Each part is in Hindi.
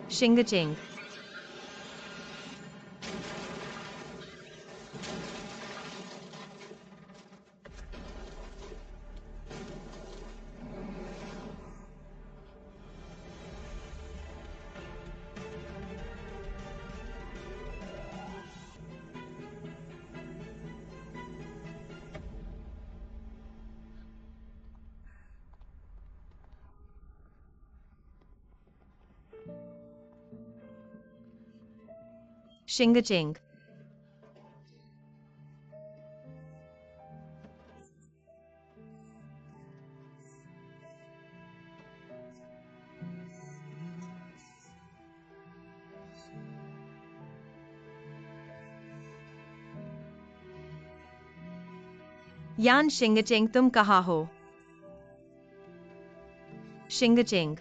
Shingaching. Shingaching. Yan Shingaching, तुम कहाँ हो? Shingaching.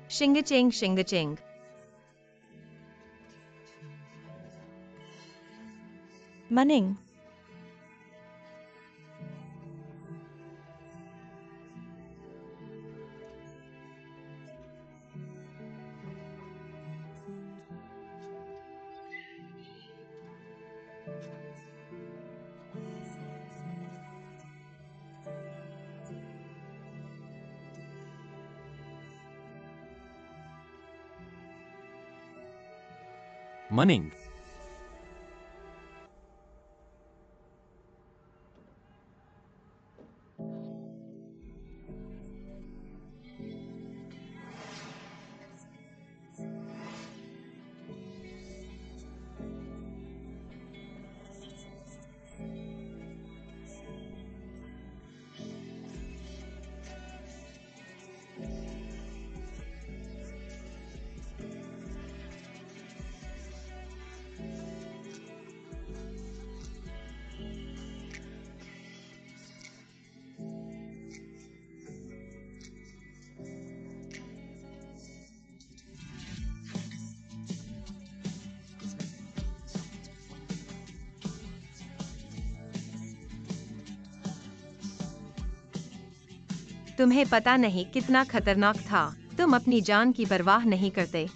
Shingaching, Shingaching. Manning. Manning. तुम्हें पता नहीं कितना खतरनाक था। तुम अपनी जान की परवाह नहीं करते।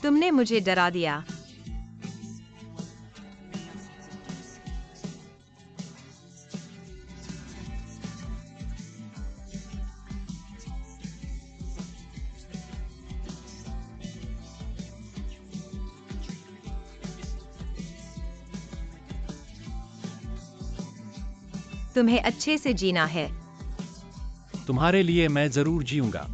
तुमने मुझे डरा दिया। तुम्हें अच्छे से जीना है। तुम्हारे लिए मैं जरूर जीऊंगा।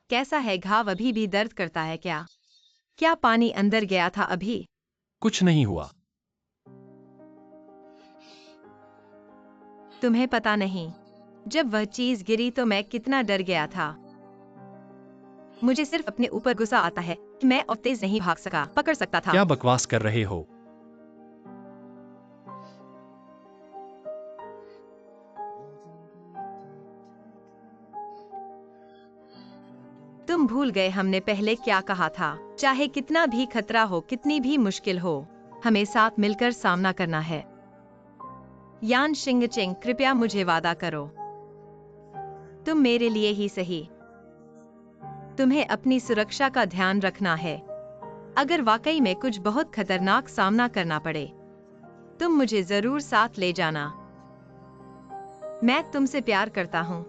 कैसा है घाव? अभी भी दर्द करता है क्या? क्या पानी अंदर गया था अभी? कुछ नहीं हुआ। तुम्हें पता नहीं, जब वह चीज गिरी तो मैं कितना डर गया था। मुझे सिर्फ अपने ऊपर गुस्सा आता है कि मैं और तेज नहीं भाग सका, पकड़ सकता था। क्या बकवास कर रहे हो? तुम भूल गए हमने पहले क्या कहा था। चाहे कितना भी खतरा हो, कितनी भी मुश्किल हो, हमें साथ मिलकर सामना करना है। यान शिंगचिंग, कृपया मुझे वादा करो। तुम मेरे लिए ही सही। तुम्हें अपनी सुरक्षा का ध्यान रखना है। अगर वाकई में कुछ बहुत खतरनाक सामना करना पड़े, तुम मुझे जरूर साथ ले जाना। मैं तुमसे प्यार करता हूँ।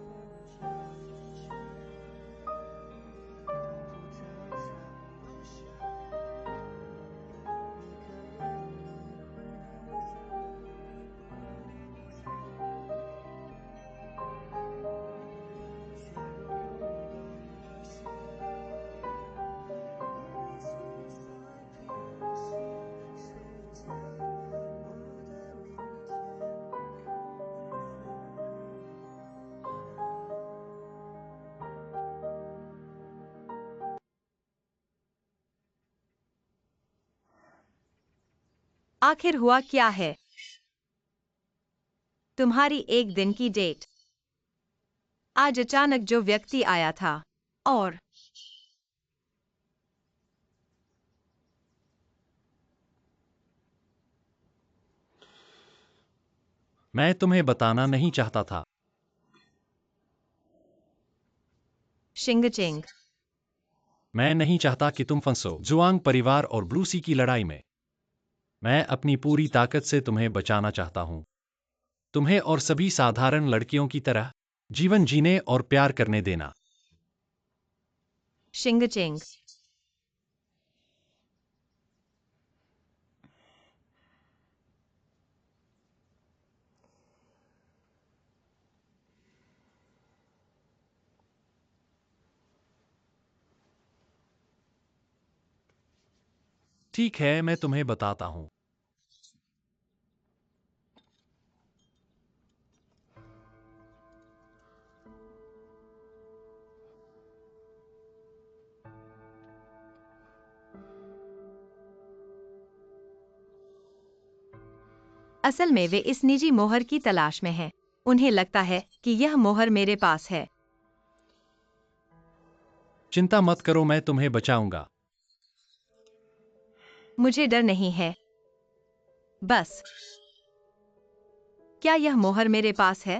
आखिर हुआ क्या है? तुम्हारी एक दिन की डेट। आज अचानक जो व्यक्ति आया था और मैं तुम्हें बताना नहीं चाहता था। शिंगचिंग। मैं नहीं चाहता कि तुम फंसो जुआंग परिवार और ब्लूसी की लड़ाई में। मैं अपनी पूरी ताकत से तुम्हें बचाना चाहता हूं। तुम्हें और सभी साधारण लड़कियों की तरह जीवन जीने और प्यार करने देना। शिंगचिंग। ठीक है, मैं तुम्हें बताता हूं। असल में वे इस निजी मोहर की तलाश में हैं। उन्हें लगता है कि यह मोहर मेरे पास है। चिंता मत करो, मैं तुम्हें बचाऊंगा। मुझे डर नहीं है। बस क्या यह मोहर मेरे पास है?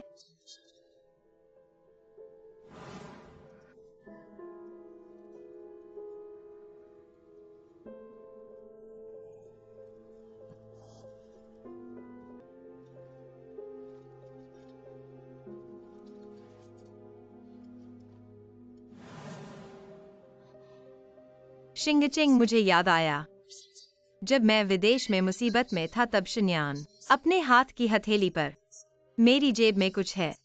शिंगचिंग, मुझे याद आया जब मैं विदेश में मुसीबत में था तब शिन्यान अपने हाथ की हथेली पर मेरी जेब में कुछ है।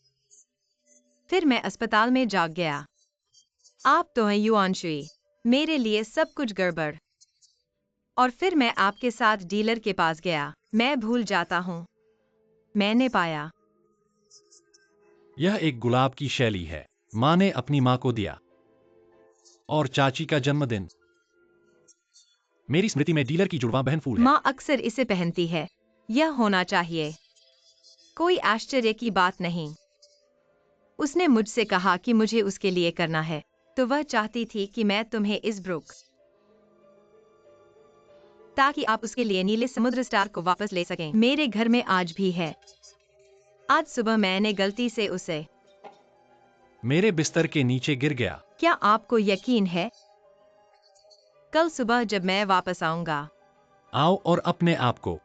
फिर मैं अस्पताल में जाग गया। आप तो हैं युआन शुई। मेरे लिए सब कुछ गड़बड़। और फिर मैं आपके साथ डीलर के पास गया। मैं भूल जाता हूँ। मैंने पाया यह एक गुलाब की शैली है। माँ ने अपनी माँ को दिया। और चाची का जन्मदिन। मेरी स्मृति में डीलर की जुड़वां बहन फूल है। माँ अक्सर इसे पहनती है। यह होना चाहिए। कोई आश्चर्य की बात नहीं। उसने मुझसे कहा कि मुझे उसके लिए करना है। तो वह चाहती थी कि मैं तुम्हें इस ब्रुक ताकि आप उसके लिए नीले समुद्र स्टार को वापस ले सकें। मेरे घर में आज भी है। आज सुबह मैंने गलती से उसे मेरे बिस्तर के नीचे गिर गया। क्या आपको यकीन है? कल सुबह जब मैं वापस आऊंगा। आओ और अपने आप को।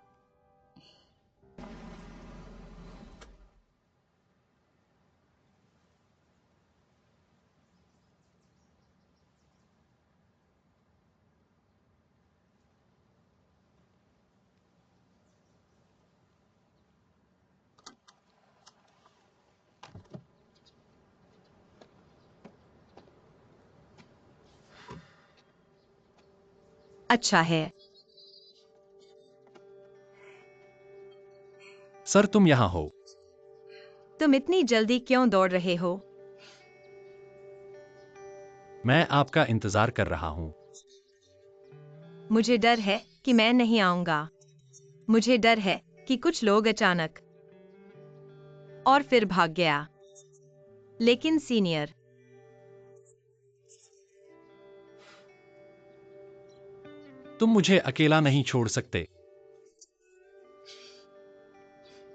अच्छा है। सर, तुम यहां हो। तुम इतनी जल्दी क्यों दौड़ रहे हो? मैं आपका इंतजार कर रहा हूं। मुझे डर है कि मैं नहीं आऊंगा। मुझे डर है कि कुछ लोग अचानक और फिर भाग गया। लेकिन सीनियर, तुम मुझे अकेला नहीं छोड़ सकते।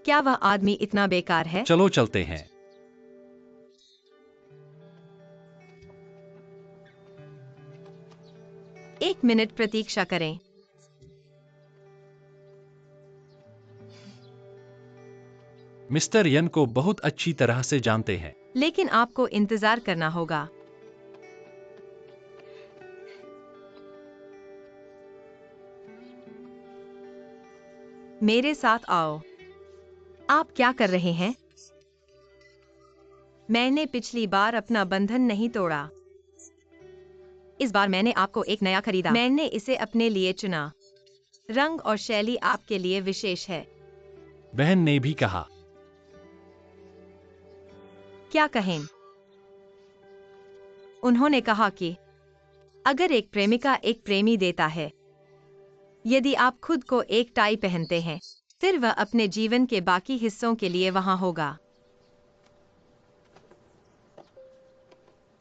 क्या वह आदमी इतना बेकार है? चलो चलते हैं। एक मिनट प्रतीक्षा करें। मिस्टर यन को बहुत अच्छी तरह से जानते हैं। लेकिन आपको इंतजार करना होगा। मेरे साथ आओ। आप क्या कर रहे हैं? मैंने पिछली बार अपना बंधन नहीं तोड़ा। इस बार मैंने आपको एक नया खरीदा। मैंने इसे अपने लिए चुना। रंग और शैली आपके लिए विशेष है। बहन ने भी कहा। क्या कहें? उन्होंने कहा कि अगर एक प्रेमिका एक प्रेमी देता है, यदि आप खुद को एक टाई पहनते हैं, फिर वह अपने जीवन के बाकी हिस्सों के लिए वहां होगा।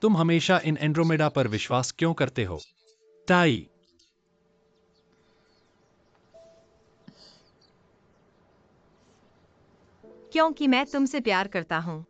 तुम हमेशा इन एंड्रोमेडा पर विश्वास क्यों करते हो? टाई। क्योंकि मैं तुमसे प्यार करता हूं।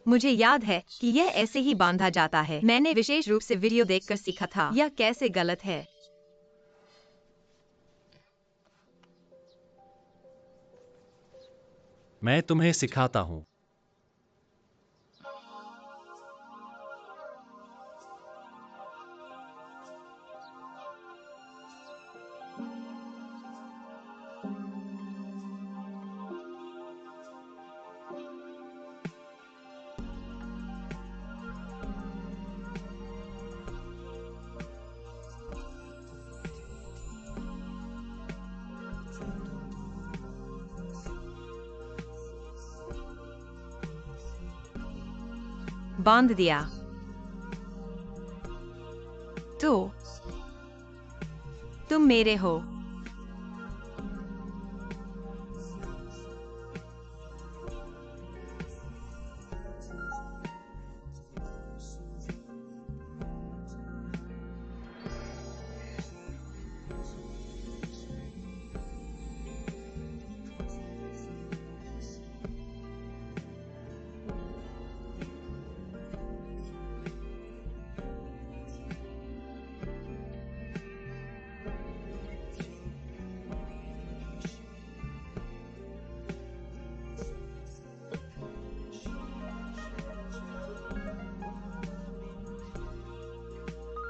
मुझे याद है कि यह ऐसे ही बांधा जाता है। मैंने विशेष रूप से वीडियो देखकर सीखा था। यह कैसे गलत है? मैं तुम्हें सिखाता हूं। बांध दिया। तो तुम मेरे हो।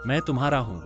मैं तुम्हारा हूं।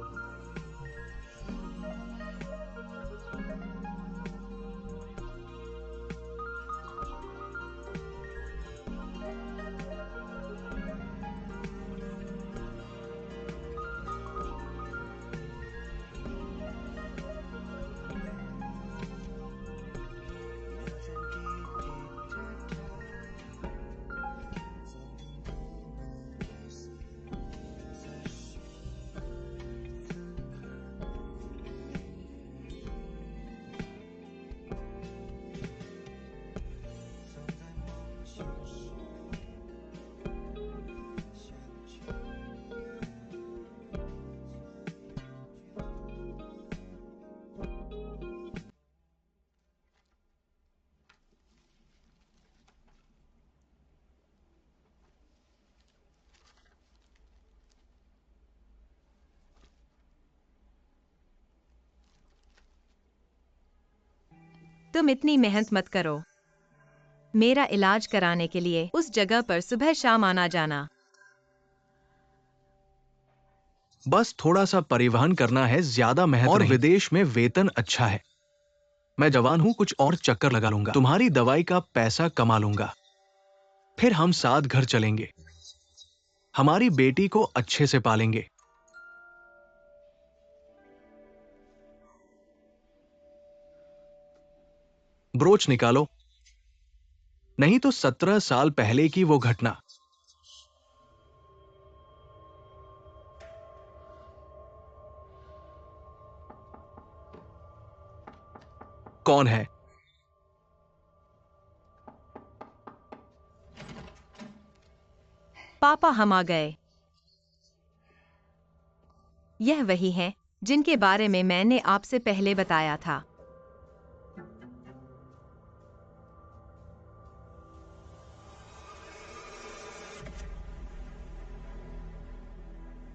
तुम इतनी मेहनत मत करो। मेरा इलाज कराने के लिए उस जगह पर सुबह शाम आना जाना। बस थोड़ा सा परिवहन करना है, ज्यादा मेहनत और विदेश में वेतन अच्छा है। मैं जवान हूं, कुछ और चक्कर लगा लूंगा, तुम्हारी दवाई का पैसा कमा लूंगा, फिर हम साथ घर चलेंगे, हमारी बेटी को अच्छे से पालेंगे। ब्रोच निकालो, नहीं तो 17 साल पहले की वो घटना। कौन है? पापा, हम आ गए। यह वही है जिनके बारे में मैंने आपसे पहले बताया था।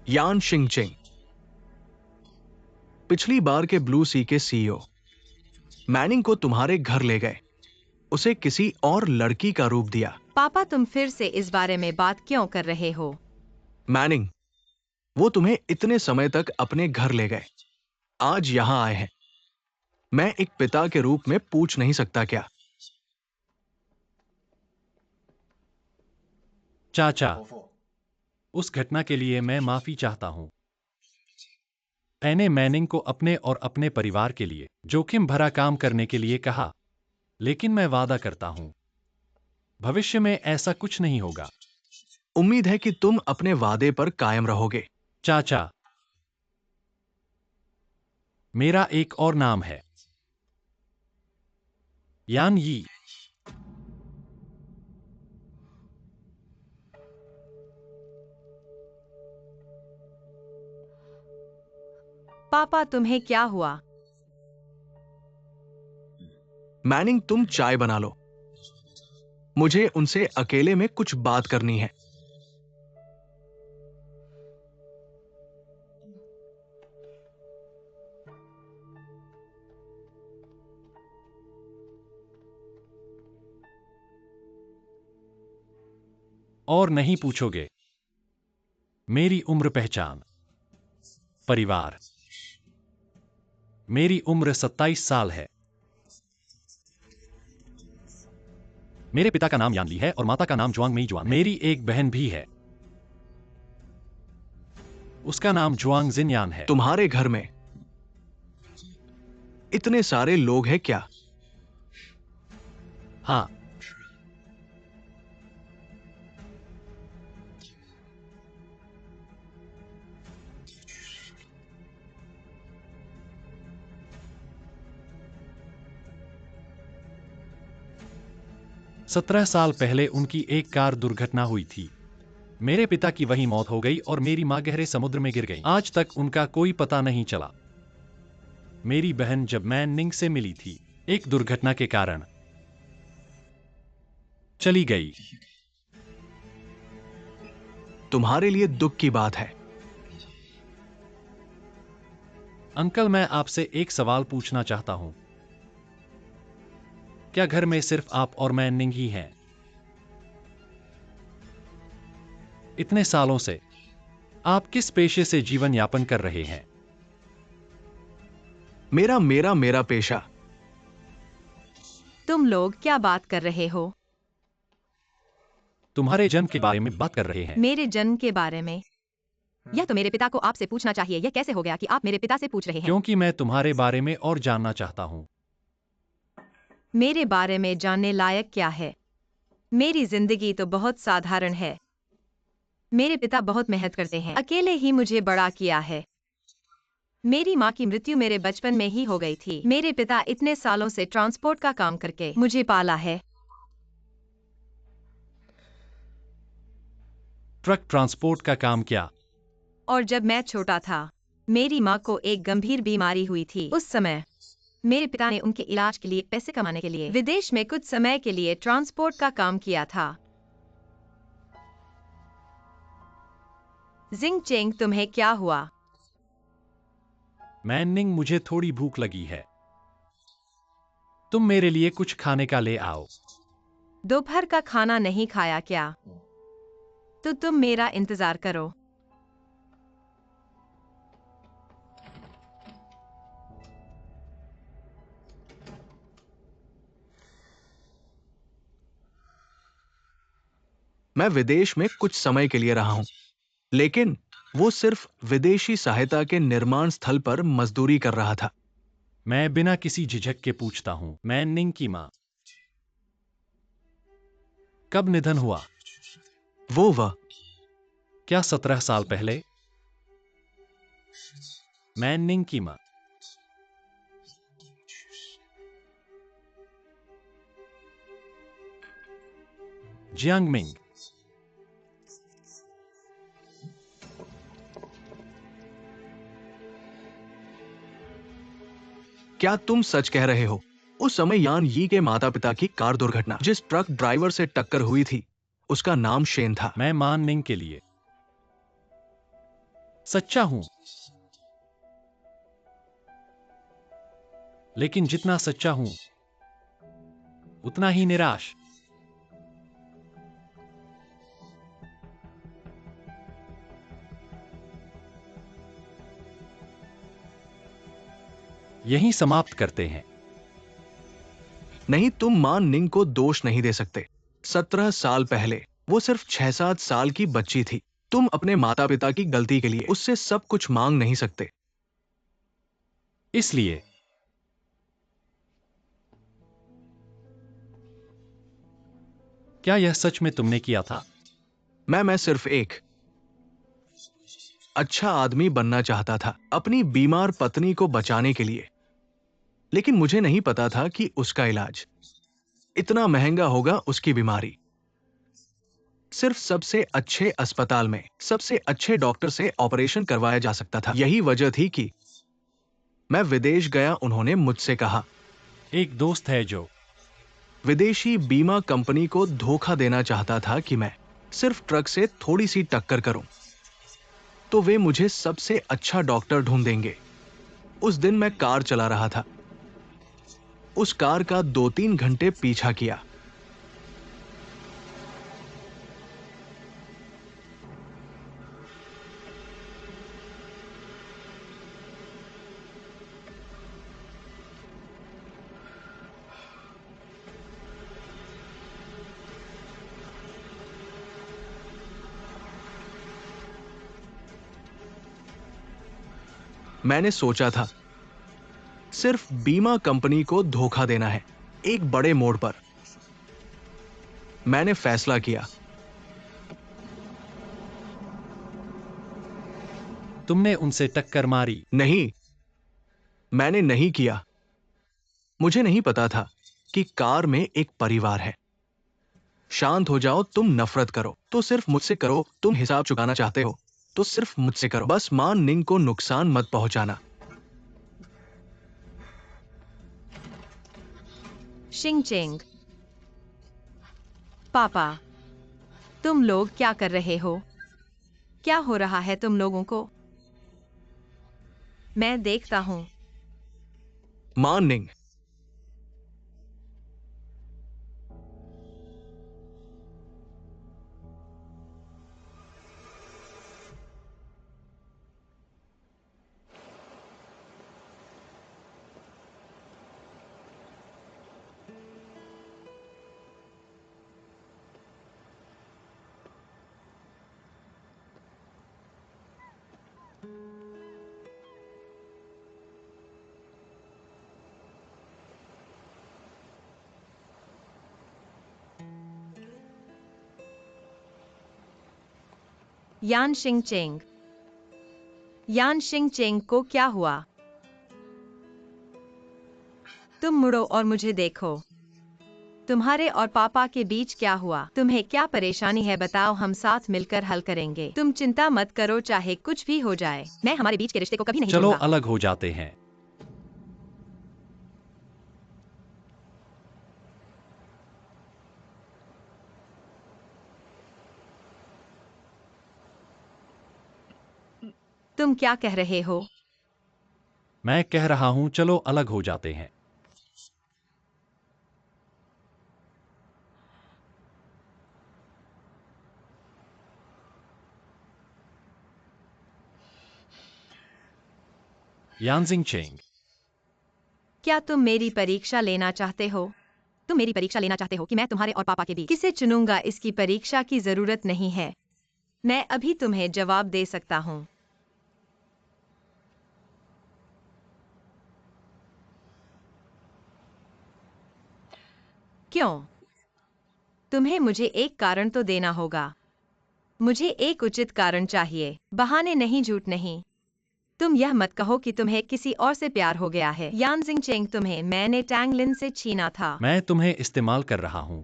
यान शिंगचिंग, पिछली बार के ब्लू सी के सीईओ। मैनिंग को तुम्हारे घर ले गए, उसे किसी और लड़की का रूप दिया। पापा, तुम फिर से इस बारे में बात क्यों कर रहे हो? मैनिंग, वो तुम्हें इतने समय तक अपने घर ले गए, आज यहां आए हैं। मैं एक पिता के रूप में पूछ नहीं सकता क्या? चाचा, उस घटना के लिए मैं माफी चाहता हूं। मैंने मैनिंग को अपने और अपने परिवार के लिए जोखिम भरा काम करने के लिए कहा, लेकिन मैं वादा करता हूं, भविष्य में ऐसा कुछ नहीं होगा। उम्मीद है कि तुम अपने वादे पर कायम रहोगे। चाचा, मेरा एक और नाम है, यान यी। पापा, तुम्हें क्या हुआ? मैनिंग, तुम चाय बना लो। मुझे उनसे अकेले में कुछ बात करनी है। और नहीं पूछोगे? मेरी उम्र, पहचान, परिवार। मेरी उम्र 27 साल है। मेरे पिता का नाम यान ली है और माता का नाम जुआंग मेई जुआन। मेरी एक बहन भी है, उसका नाम जुआंग जिनयान है। तुम्हारे घर में इतने सारे लोग हैं क्या? हाँ, सत्रह साल पहले उनकी एक कार दुर्घटना हुई थी। मेरे पिता की वहीं मौत हो गई और मेरी मां गहरे समुद्र में गिर गई। आज तक उनका कोई पता नहीं चला। मेरी बहन जब मैनिंग से मिली थी, एक दुर्घटना के कारण चली गई। तुम्हारे लिए दुख की बात है। अंकल, मैं आपसे एक सवाल पूछना चाहता हूं। क्या घर में सिर्फ आप और मैनिंग ही हैं? इतने सालों से आप किस पेशे से जीवन यापन कर रहे हैं? मेरा मेरा मेरा पेशा। तुम लोग क्या बात कर रहे हो? तुम्हारे जन्म के बारे में बात कर रहे हैं। मेरे जन्म के बारे में? यह तो मेरे पिता को आपसे पूछना चाहिए। यह कैसे हो गया कि आप मेरे पिता से पूछ रहे हैं? क्योंकि मैं तुम्हारे बारे में और जानना चाहता हूं। मेरे बारे में जानने लायक क्या है? मेरी जिंदगी तो बहुत साधारण है। मेरे पिता बहुत मेहनत करते हैं, अकेले ही मुझे बड़ा किया है। मेरी माँ की मृत्यु मेरे बचपन में ही हो गई थी। मेरे पिता इतने सालों से ट्रांसपोर्ट का काम करके मुझे पाला है। ट्रक ट्रांसपोर्ट का काम क्या? और जब मैं छोटा था, मेरी माँ को एक गंभीर बीमारी हुई थी। उस समय मेरे पिता ने उनके इलाज के लिए पैसे कमाने के लिए विदेश में कुछ समय के लिए ट्रांसपोर्ट का काम किया था। जिंग चेंग, तुम्हें क्या हुआ? मैनिंग, मुझे थोड़ी भूख लगी है। तुम मेरे लिए कुछ खाने का ले आओ। दोपहर का खाना नहीं खाया क्या? तो तुम मेरा इंतजार करो। मैं विदेश में कुछ समय के लिए रहा हूं, लेकिन वो सिर्फ विदेशी सहायता के निर्माण स्थल पर मजदूरी कर रहा था। मैं बिना किसी झिझक के पूछता हूं, मैनिंग की मां कब निधन हुआ? वह क्या 17 साल पहले? मैनिंग की मां, जियांग मिंग। क्या तुम सच कह रहे हो? उस समय यान यी के माता पिता की कार दुर्घटना, जिस ट्रक ड्राइवर से टक्कर हुई थी, उसका नाम शेन था। मैं मैनिंग के लिए सच्चा हूं, लेकिन जितना सच्चा हूं उतना ही निराश। यहीं समाप्त करते हैं। नहीं, तुम मान निंग को दोष नहीं दे सकते। 17 साल पहले वो सिर्फ 6-7 साल की बच्ची थी। तुम अपने माता पिता की गलती के लिए उससे सब कुछ मांग नहीं सकते। इसलिए क्या यह सच में तुमने किया था? मैं सिर्फ एक अच्छा आदमी बनना चाहता था अपनी बीमार पत्नी को बचाने के लिए। लेकिन मुझे नहीं पता था कि उसका इलाज इतना महंगा होगा। उसकी बीमारी सिर्फ सबसे अच्छे अस्पताल में सबसे अच्छे डॉक्टर से ऑपरेशन करवाया जा सकता था। यही वजह थी कि मैं विदेश गया। उन्होंने मुझसे कहा, एक दोस्त है जो विदेशी बीमा कंपनी को धोखा देना चाहता था कि मैं सिर्फ ट्रक से थोड़ी सी टक्कर करूं तो वे मुझे सबसे अच्छा डॉक्टर ढूंढ देंगे। उस दिन मैं कार चला रहा था। उस कार का 2-3 घंटे पीछा किया। मैंने सोचा था सिर्फ बीमा कंपनी को धोखा देना है। एक बड़े मोड़ पर मैंने फैसला किया। तुमने उनसे टक्कर मारी। नहीं, मैंने नहीं किया। मुझे नहीं पता था कि कार में एक परिवार है। शांत हो जाओ। तुम नफरत करो तो सिर्फ मुझसे करो। तुम हिसाब चुकाना चाहते हो तो सिर्फ मुझसे करो। बस मान निंग को नुकसान मत पहुंचाना। शिंग चेंग, पापा, तुम लोग क्या कर रहे हो? क्या हो रहा है तुम लोगों को? मैं देखता हूं। मान निंग, यान शिंग चेंग, यान शिंग चेंग को क्या हुआ? तुम मुड़ो और मुझे देखो। तुम्हारे और पापा के बीच क्या हुआ? तुम्हें क्या परेशानी है बताओ, हम साथ मिलकर हल करेंगे। तुम चिंता मत करो, चाहे कुछ भी हो जाए मैं हमारे बीच के रिश्ते को कभी नहीं चलो तोड़ूंगा। अलग हो जाते हैं। तुम क्या कह रहे हो? मैं कह रहा हूं चलो अलग हो जाते हैं। यानजिंग चेंग, क्या तुम मेरी परीक्षा लेना चाहते हो? तुम मेरी परीक्षा लेना चाहते हो कि मैं तुम्हारे और पापा के बीच किसे चुनूंगा? इसकी परीक्षा की जरूरत नहीं है। मैं अभी तुम्हें जवाब दे सकता हूँ। क्यों? तुम्हें मुझे एक कारण तो देना होगा। मुझे एक उचित कारण चाहिए, बहाने नहीं, झूठ नहीं। तुम यह मत कहो कि तुम्हें किसी और से प्यार हो गया है। यानजिंग चेंग, तुम्हें मैंने टैंगलिन से छीना था। मैं तुम्हें इस्तेमाल कर रहा हूं।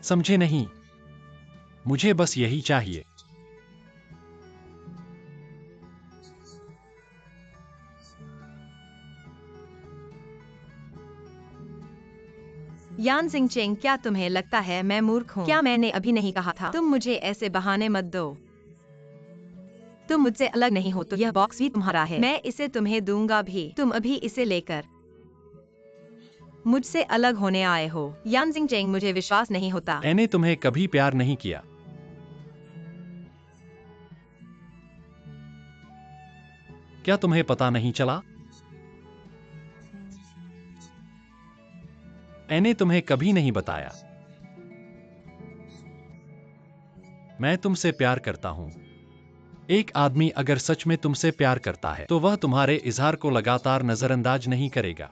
समझे नहीं? मुझे बस यही चाहिए। यानजिंग चेंग, क्या तुम्हें लगता है मैं मूर्ख हूँ? क्या मैंने अभी नहीं कहा था? तुम मुझे ऐसे बहाने मत दो। तुम मुझसे अलग नहीं हो तो यह बॉक्स भी तुम्हारा है। मैं इसे तुम्हें दूंगा भी। तुम अभी इसे लेकर मुझसे अलग होने आए हो। यान जिंगचेंग, मुझे विश्वास नहीं होता। मैंने तुम्हें कभी प्यार नहीं किया। क्या तुम्हें पता नहीं चला? मैंने तुम्हें कभी नहीं बताया। मैं तुमसे प्यार करता हूं। एक आदमी अगर सच में तुमसे प्यार करता है तो वह तुम्हारे इजहार को लगातार नजरअंदाज नहीं करेगा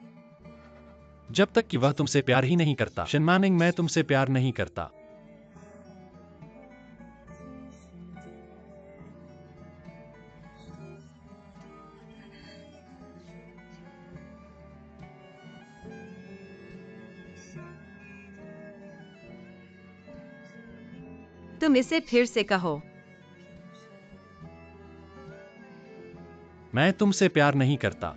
जब तक कि वह तुमसे प्यार ही नहीं करता। शिनमानिंग, मैं तुमसे प्यार नहीं करता। तुम इसे फिर से कहो। मैं तुमसे प्यार नहीं करता।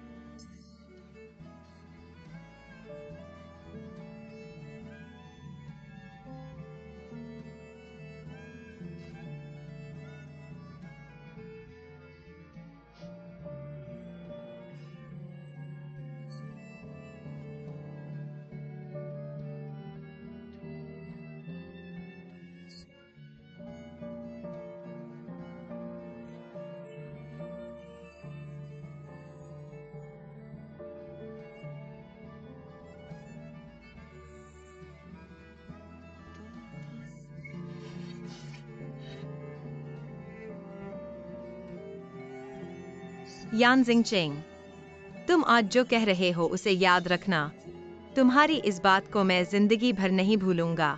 यान जिंगचेंग, तुम आज जो कह रहे हो उसे याद रखना। तुम्हारी इस बात को मैं जिंदगी भर नहीं भूलूंगा।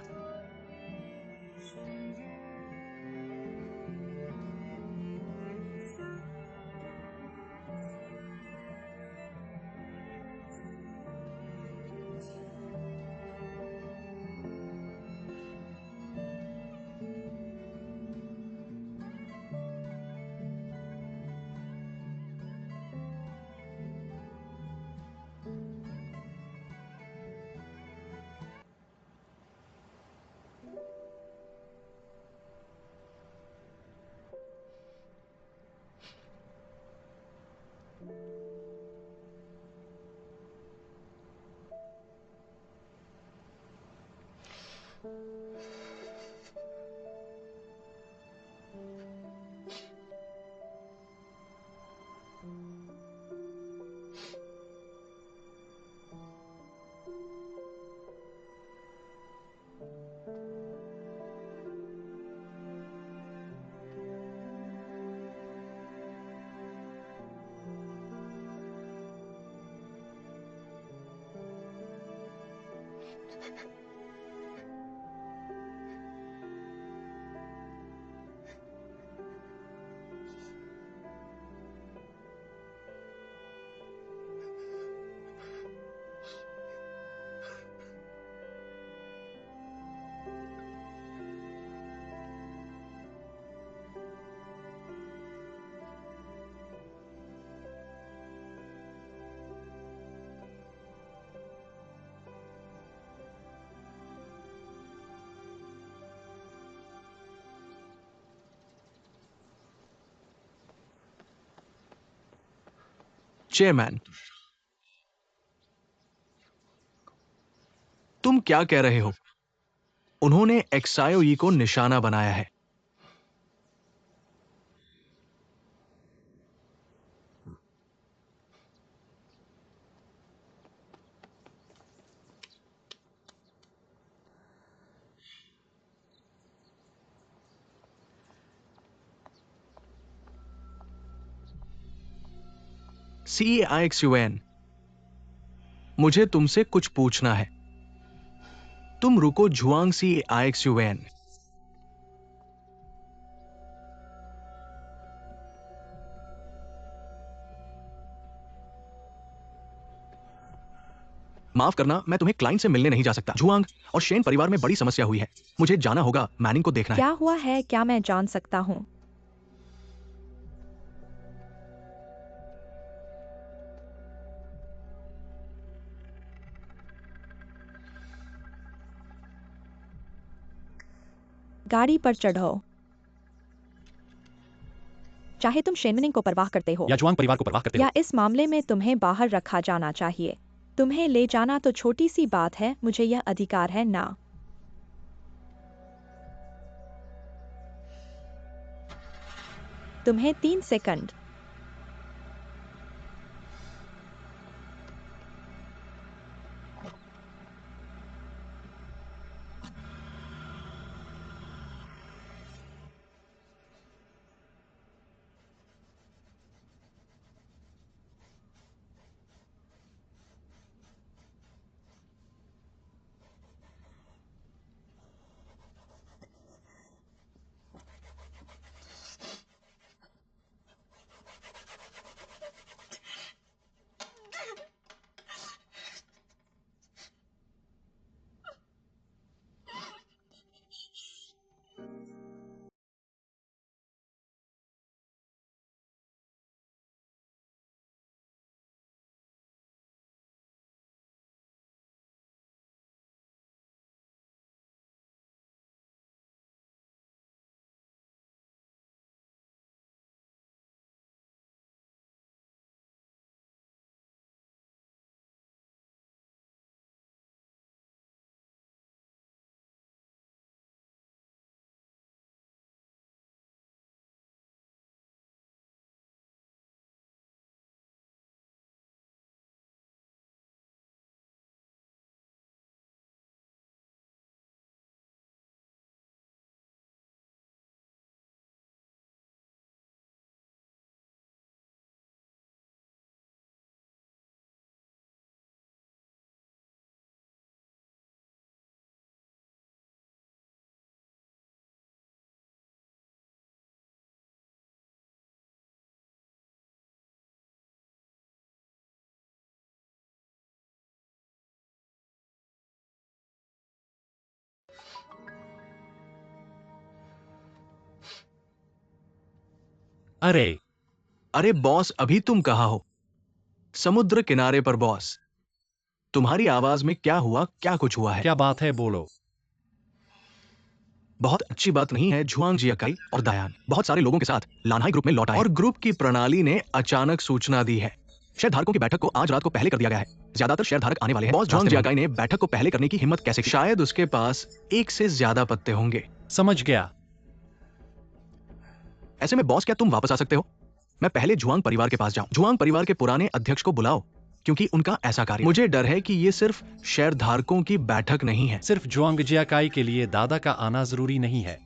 चेयरमैन, तुम क्या कह रहे हो? उन्होंने एक्सायोई को निशाना बनाया है। CAIXUN, मुझे तुमसे कुछ पूछना है। तुम रुको झुआंग CAIXUN। माफ करना, मैं तुम्हें क्लाइंट से मिलने नहीं जा सकता। झुआंग और शेन परिवार में बड़ी समस्या हुई है। मुझे जाना होगा, मैनिंग को देखना है। क्या हुआ है, क्या मैं जान सकता हूँ? गाड़ी पर चढ़ो। चाहे तुम शेनमिनिंग को परवाह करते हो या जुआंग परिवार को परवाह करते हो। या इस मामले में तुम्हें बाहर रखा जाना चाहिए। तुम्हें ले जाना तो छोटी सी बात है, मुझे यह अधिकार है ना। तुम्हें 3 सेकंड। अरे, अरे बॉस, अभी तुम कहाँ हो? समुद्र किनारे पर बॉस। तुम्हारी आवाज में क्या हुआ? क्या कुछ हुआ है? क्या बात है, बोलो। बहुत अच्छी बात नहीं है। झुआंग जियाकाई और दायान बहुत सारे लोगों के साथ लानहाई ग्रुप में लौट आए और ग्रुप की प्रणाली ने अचानक सूचना दी है। शेयरधारकों की बैठक को आज रात को पहले कर दिया गया है। ज्यादातर शेयरधारक आने वाले हैं। बॉस झुआंग जियाकाई ने बैठक को पहले करने की हिम्मत कैसे की? शायद उसके पास एक से ज्यादा पत्ते होंगे। समझ गया। ऐसे में बॉस, क्या तुम वापस आ सकते हो? मैं पहले झुआंग परिवार के पास जाऊं। झुआंग परिवार के पुराने अध्यक्ष को बुलाओ, क्योंकि उनका ऐसा कार्य। मुझे डर है कि ये सिर्फ शेयरधारकों की बैठक नहीं है। सिर्फ जुआंग जियाकाई के लिए दादा का आना जरूरी नहीं है।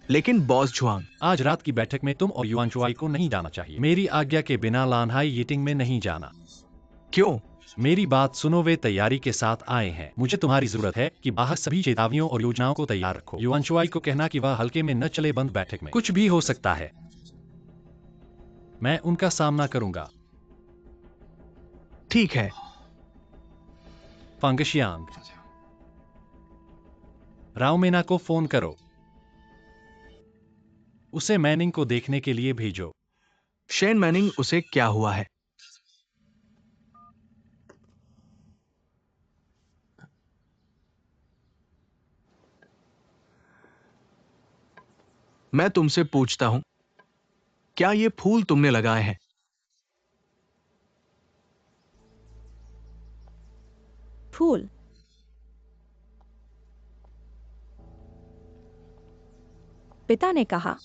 लेकिन बॉस झुआंग, आज रात की बैठक में तुम और युआन चुआई को नहीं जाना चाहिए। मेरी आज्ञा के बिना लानहाई मीटिंग में नहीं जाना। क्यों? मेरी बात सुनो, वे तैयारी के साथ आए हैं। मुझे तुम्हारी जरूरत है कि बाहर सभी चेतावनियों और योजनाओं को तैयार रखो। युआन चुआई को कहना कि वह हल्के में न चले। बंद बैठक में कुछ भी हो सकता है। मैं उनका सामना करूंगा। ठीक है। फांगशियांग, राओमेना को फोन करो। उसे मैनिंग को देखने के लिए भेजो। शेन मैनिंग, उसे क्या हुआ है? मैं तुमसे पूछता हूं, क्या ये फूल तुमने लगाए हैं? फूल? पिता ने कहा।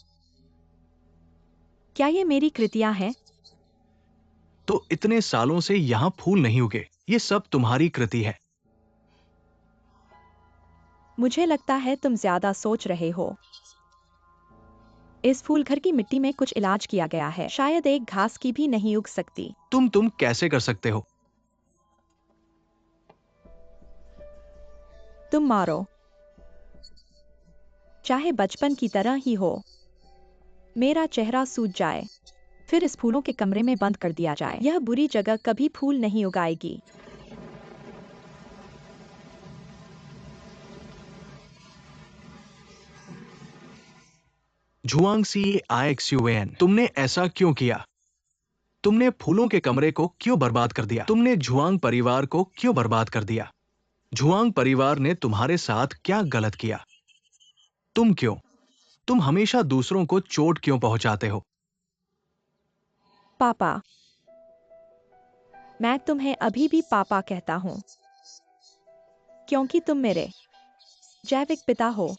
क्या ये मेरी कृतियां हैं? तो इतने सालों से यहां फूल नहीं उगे। ये सब तुम्हारी कृति है। मुझे लगता है तुम ज्यादा सोच रहे हो। इस फूल घर की मिट्टी में कुछ इलाज किया गया है। शायद एक घास की भी नहीं उग सकती। तुम कैसे कर सकते हो? तुम मारो, चाहे बचपन की तरह ही हो। मेरा चेहरा सूज जाए, फिर इस फूलों के कमरे में बंद कर दिया जाए। यह बुरी जगह कभी फूल नहीं उगाएगी। झुआंग CAIXUAN, तुमने ऐसा क्यों किया? तुमने फूलों के कमरे को क्यों बर्बाद कर दिया? तुमने झुआंग परिवार को क्यों बर्बाद कर दिया? झुआंग परिवार ने तुम्हारे साथ क्या गलत किया? तुम हमेशा दूसरों को चोट क्यों पहुंचाते हो? पापा, मैं तुम्हें अभी भी पापा कहता हूँ, क्योंकि तुम मेरे जैविक पिता हो।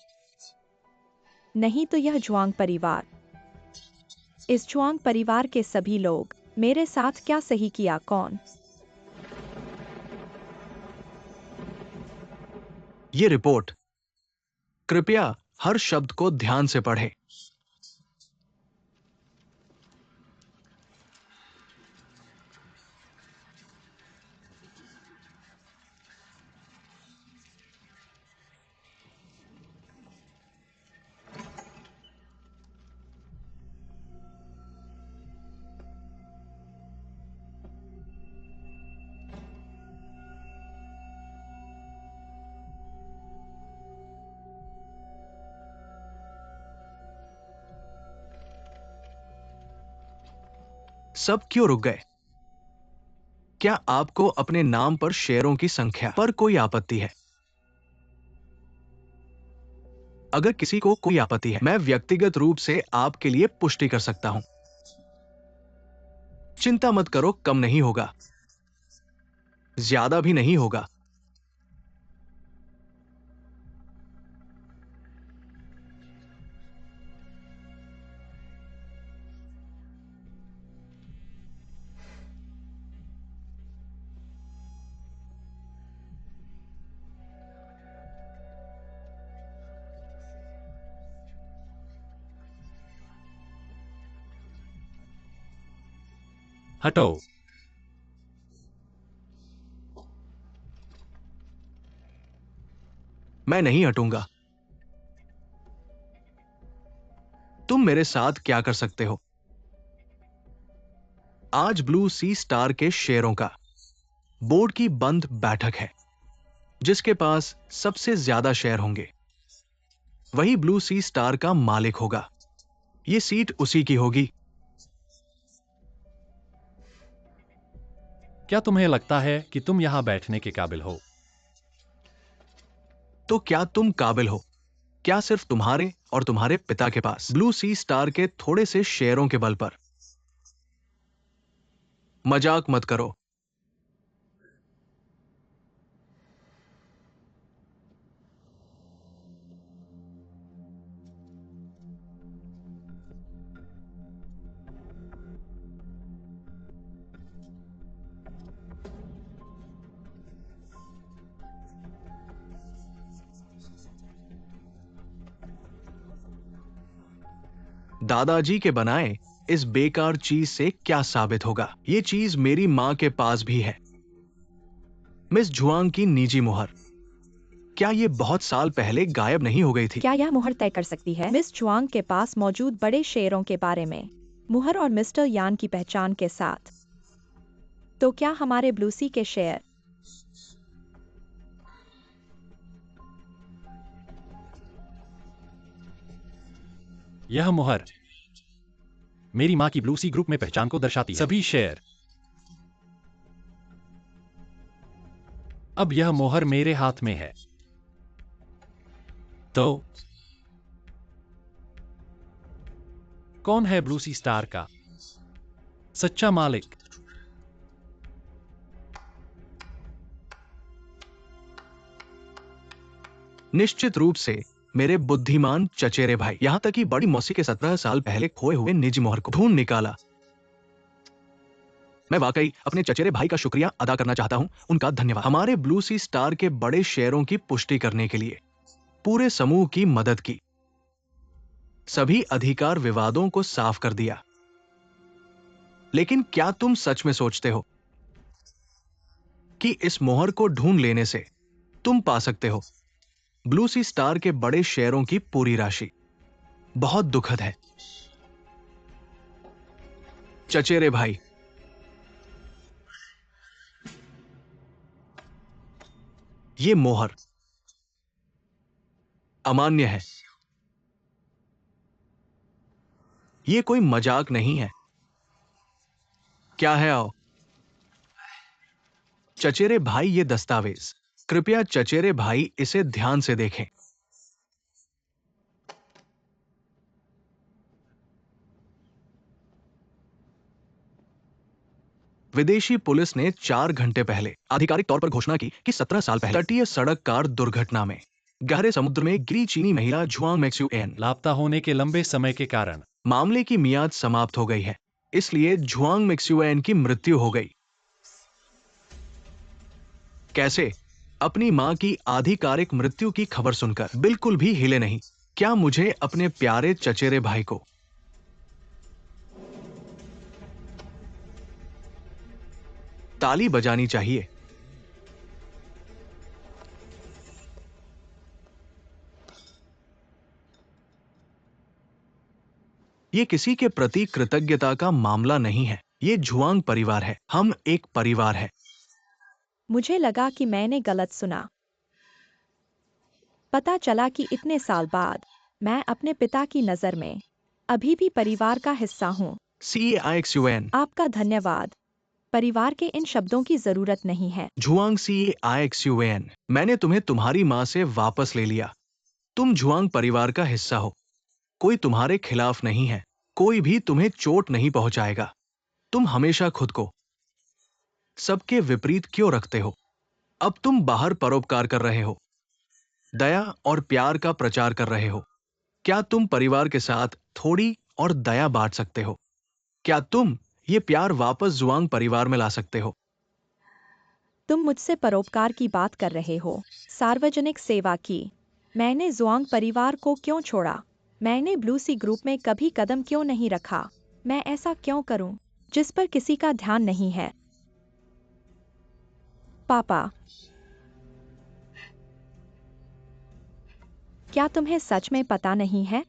नहीं तो यह जुआंग परिवार, इस जुआंग परिवार के सभी लोग मेरे साथ क्या सही किया? कौन? ये रिपोर्ट कृपया हर शब्द को ध्यान से पढ़ें। सब क्यों रुक गए? क्या आपको अपने नाम पर शेयरों की संख्या पर कोई आपत्ति है? अगर किसी को कोई आपत्ति है, मैं व्यक्तिगत रूप से आपके लिए पुष्टि कर सकता हूं। चिंता मत करो, कम नहीं होगा, ज्यादा भी नहीं होगा। हटो। मैं नहीं हटूंगा। तुम मेरे साथ क्या कर सकते हो? आज ब्लू सी स्टार के शेयरों का बोर्ड की बंद बैठक है। जिसके पास सबसे ज्यादा शेयर होंगे वही ब्लू सी स्टार का मालिक होगा। ये सीट उसी की होगी। क्या तुम्हें लगता है कि तुम यहां बैठने के काबिल हो? तो क्या तुम काबिल हो? क्या सिर्फ तुम्हारे और तुम्हारे पिता के पास ब्लू सी स्टार के थोड़े से शेयरों के बल पर? मजाक मत करो। दादाजी के बनाए इस बेकार चीज से क्या साबित होगा? ये चीज मेरी मां के पास भी है। मिस जुआंग की निजी मुहर। क्या ये बहुत साल पहले गायब नहीं हो गई थी? क्या यह मुहर तय कर सकती है मिस जुआंग के पास मौजूद बड़े शेयरों के बारे में? मुहर और मिस्टर यान की पहचान के साथ। तो क्या हमारे ब्लूसी के शेयर? यह मुहर मेरी मां की ब्लूसी ग्रुप में पहचान को दर्शाती है। सभी शेयर। अब यह मोहर मेरे हाथ में है। तो कौन है ब्लूसी स्टार का सच्चा मालिक? निश्चित रूप से मेरे बुद्धिमान चचेरे भाई। यहां तक कि बड़ी मौसी के 17 साल पहले खोए हुए निजी मोहर को ढूंढ निकाला। मैं वाकई अपने चचेरे भाई का शुक्रिया अदा करना चाहता हूं। उनका धन्यवाद। हमारे ब्लू सी स्टार के बड़े शेयरों की पुष्टि करने के लिए पूरे समूह की मदद की। सभी अधिकार विवादों को साफ कर दिया। लेकिन क्या तुम सच में सोचते हो कि इस मोहर को ढूंढ लेने से तुम पा सकते हो ब्लू सी स्टार के बड़े शेयरों की पूरी राशि? बहुत दुखद है चचेरे भाई। ये मोहर अमान्य है। ये कोई मजाक नहीं है। क्या है? आओ चचेरे भाई, ये दस्तावेज। कृपया चचेरे भाई इसे ध्यान से देखें। विदेशी पुलिस ने 4 घंटे पहले आधिकारिक तौर पर घोषणा की कि 17 साल पहले तटीय सड़क कार दुर्घटना में गहरे समुद्र में गिरी चीनी महिला जुआंग मैक्सुएन लापता होने के लंबे समय के कारण मामले की मियाद समाप्त हो गई है, इसलिए जुआंग मैक्सुएन की मृत्यु हो गई। कैसे? अपनी मां की आधिकारिक मृत्यु की खबर सुनकर बिल्कुल भी हिले नहीं। क्या मुझे अपने प्यारे चचेरे भाई को ताली बजानी चाहिए? ये किसी के प्रति कृतज्ञता का मामला नहीं है। ये जुआंग परिवार है। हम एक परिवार है। मुझे लगा कि मैंने गलत सुना। पता चला कि इतने साल बाद मैं अपने पिता की नजर में अभी भी परिवार का हिस्सा हूँ। CAIXUN आपका धन्यवाद। परिवार के इन शब्दों की जरूरत नहीं है। जुआंग CAIXUN, मैंने तुम्हें तुम्हारी मां से वापस ले लिया। तुम जुआंग परिवार का हिस्सा हो। कोई तुम्हारे खिलाफ नहीं है। कोई भी तुम्हें चोट नहीं पहुंचाएगा। तुम हमेशा खुद को सबके विपरीत क्यों रखते हो? अब तुम बाहर परोपकार कर रहे हो, दया और प्यार का प्रचार कर रहे हो। क्या तुम परिवार के साथ थोड़ी और दया बांट सकते हो? क्या तुम ये प्यार वापस जुआंग परिवार में ला सकते हो? तुम मुझसे परोपकार की बात कर रहे हो, सार्वजनिक सेवा की। मैंने जुआंग परिवार को क्यों छोड़ा? मैंने ब्लू सी ग्रुप में कभी कदम क्यों नहीं रखा? मैं ऐसा क्यों करूं, जिस पर किसी का ध्यान नहीं है? पापा, क्या तुम्हें सच में पता नहीं है?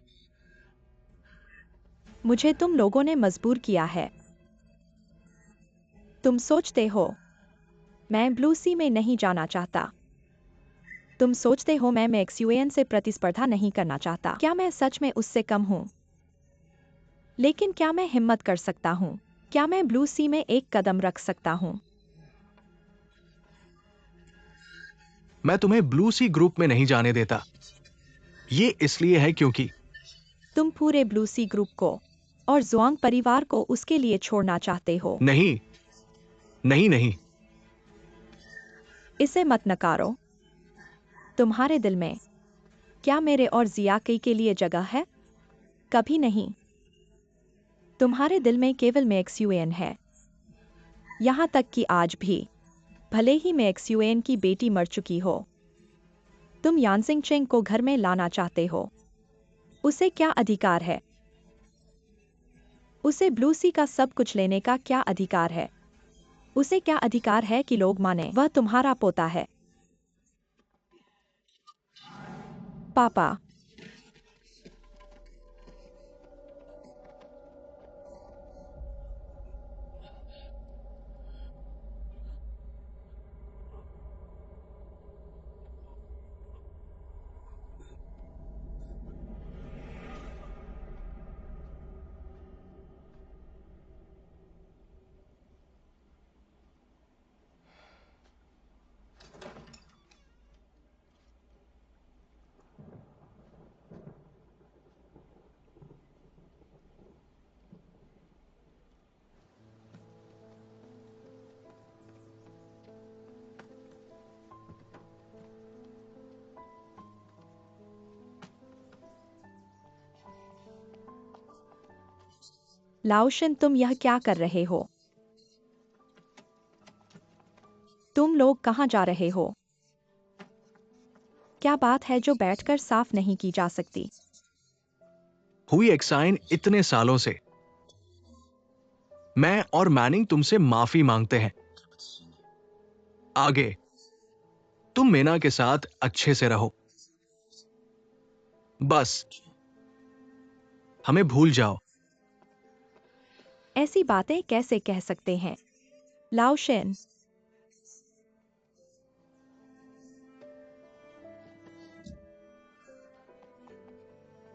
मुझे तुम लोगों ने मजबूर किया है। तुम सोचते हो मैं ब्लू सी में नहीं जाना चाहता। तुम सोचते हो मैं मैक्सुएन से प्रतिस्पर्धा नहीं करना चाहता। क्या मैं सच में उससे कम हूं? लेकिन क्या मैं हिम्मत कर सकता हूं? क्या मैं ब्लू सी में एक कदम रख सकता हूं? मैं तुम्हें ब्लू सी ग्रुप में नहीं जाने देता। ये इसलिए है क्योंकि तुम पूरे ब्लू सी ग्रुप को और जुआंग परिवार को उसके लिए छोड़ना चाहते हो। नहीं, नहीं, नहीं। इसे मत नकारो। तुम्हारे दिल में क्या मेरे और जिया कई के लिए जगह है? कभी नहीं। तुम्हारे दिल में केवल मैक्सुएन है। यहाँ तक कि आज भी, भले ही मैक्सुएन की बेटी मर चुकी हो, तुम यानसिंग चेंग को घर में लाना चाहते हो। उसे क्या अधिकार है? उसे ब्लू सी का सब कुछ लेने का क्या अधिकार है? उसे क्या अधिकार है कि लोग माने वह तुम्हारा पोता है? पापा, लाओशिन, तुम यह क्या कर रहे हो? तुम लोग कहाँ जा रहे हो? क्या बात है जो बैठकर साफ नहीं की जा सकती? हुई एक्साइन इतने सालों से। मैं और मैनिंग तुमसे माफी मांगते हैं। आगे तुम मेना के साथ अच्छे से रहो। बस हमें भूल जाओ। ऐसी बातें कैसे कह सकते हैं? लाओशिन,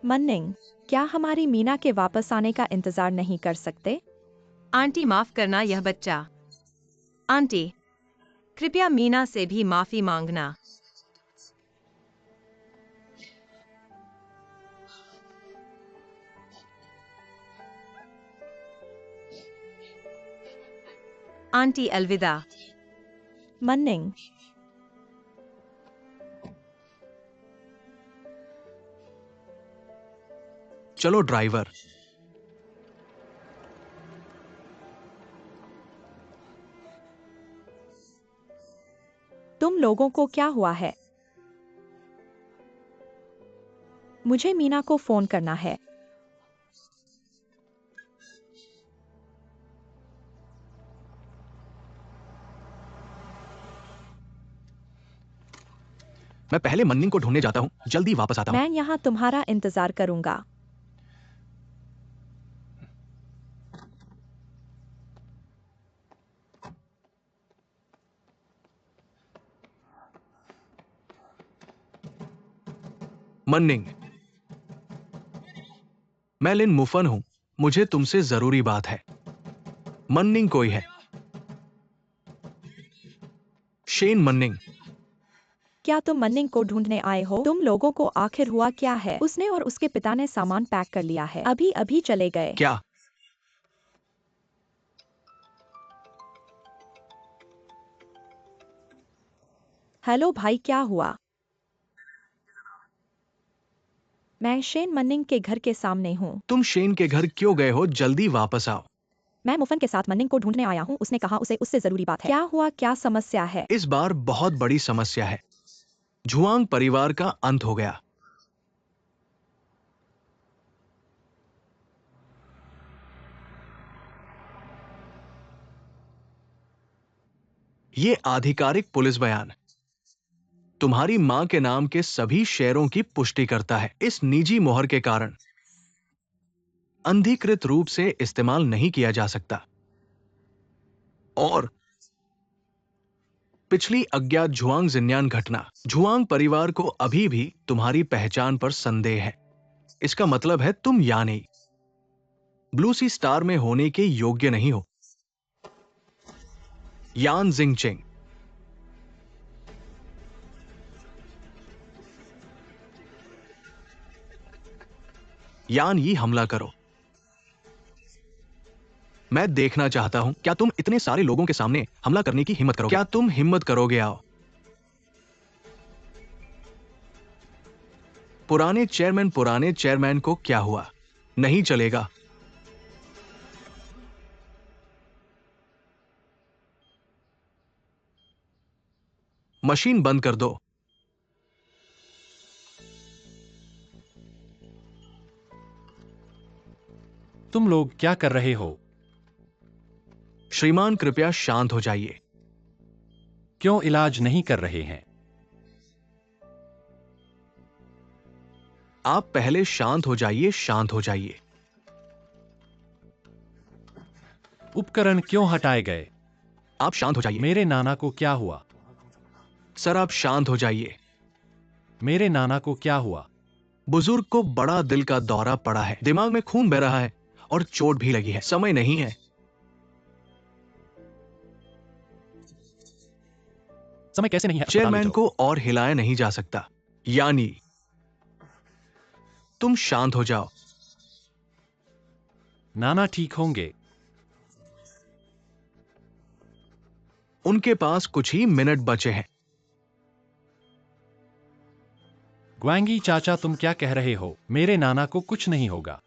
मन्निंग, क्या हमारी मीना के वापस आने का इंतजार नहीं कर सकते? आंटी माफ करना यह बच्चा। आंटी, कृपया मीना से भी माफी मांगना। आंटी अलविदा। मन्निंग। चलो ड्राइवर। तुम लोगों को क्या हुआ है? मुझे मीना को फोन करना है। मैं पहले मन्निंग को ढूंढने जाता हूँ, जल्दी वापस आता हूँ। मैं यहाँ तुम्हारा इंतजार करूंगा। मन्निंग, मैं लिन मुफन हूं, मुझे तुमसे जरूरी बात है। मन्निंग कोई है? शेन मन्निंग। क्या तुम मन्निंग को ढूंढने आए हो? तुम लोगों को आखिर हुआ क्या है? उसने और उसके पिता ने सामान पैक कर लिया है, अभी अभी चले गए। क्या? हेलो भाई, क्या हुआ? मैं शेन मन्निंग के घर के सामने हूँ। तुम शेन के घर क्यों गए हो? जल्दी वापस आओ। मैं मुफन के साथ मन्निंग को ढूंढने आया हूँ, उसने कहा उसे उससे जरूरी बात है। क्या हुआ, क्या समस्या है? इस बार बहुत बड़ी समस्या है। झुआंग परिवार का अंत हो गया। ये आधिकारिक पुलिस बयान तुम्हारी मां के नाम के सभी शेयरों की पुष्टि करता है। इस निजी मोहर के कारण अनधिकृत रूप से इस्तेमाल नहीं किया जा सकता और पिछली अज्ञात झुआंग जिन्यान घटना, झुआंग परिवार को अभी भी तुम्हारी पहचान पर संदेह है। इसका मतलब है तुम यानी ब्लू सी स्टार में होने के योग्य नहीं हो। यान जिंगचेंग। यान यी हमला करो। मैं देखना चाहता हूं क्या तुम इतने सारे लोगों के सामने हमला करने की हिम्मत करोगे? क्या तुम हिम्मत करोगे? आओ। पुराने चेयरमैन को क्या हुआ? नहीं चलेगा। मशीन बंद कर दो। तुम लोग क्या कर रहे हो? श्रीमान कृपया शांत हो जाइए। क्यों इलाज नहीं कर रहे हैं? आप पहले शांत हो जाइए, शांत हो जाइए। उपकरण क्यों हटाए गए? आप शांत हो जाइए। मेरे नाना को क्या हुआ? सर आप शांत हो जाइए। मेरे नाना को क्या हुआ? बुजुर्ग को बड़ा दिल का दौरा पड़ा है, दिमाग में खून बह रहा है और चोट भी लगी है। समय नहीं है। समय कैसे नहीं है? अस्पताल ले चेयरमैन जाओ। को और हिलाया नहीं जा सकता। यानी तुम शांत हो जाओ। नाना ठीक होंगे। उनके पास कुछ ही मिनट बचे हैं। ग्वांगी चाचा, तुम क्या कह रहे हो? मेरे नाना को कुछ नहीं होगा।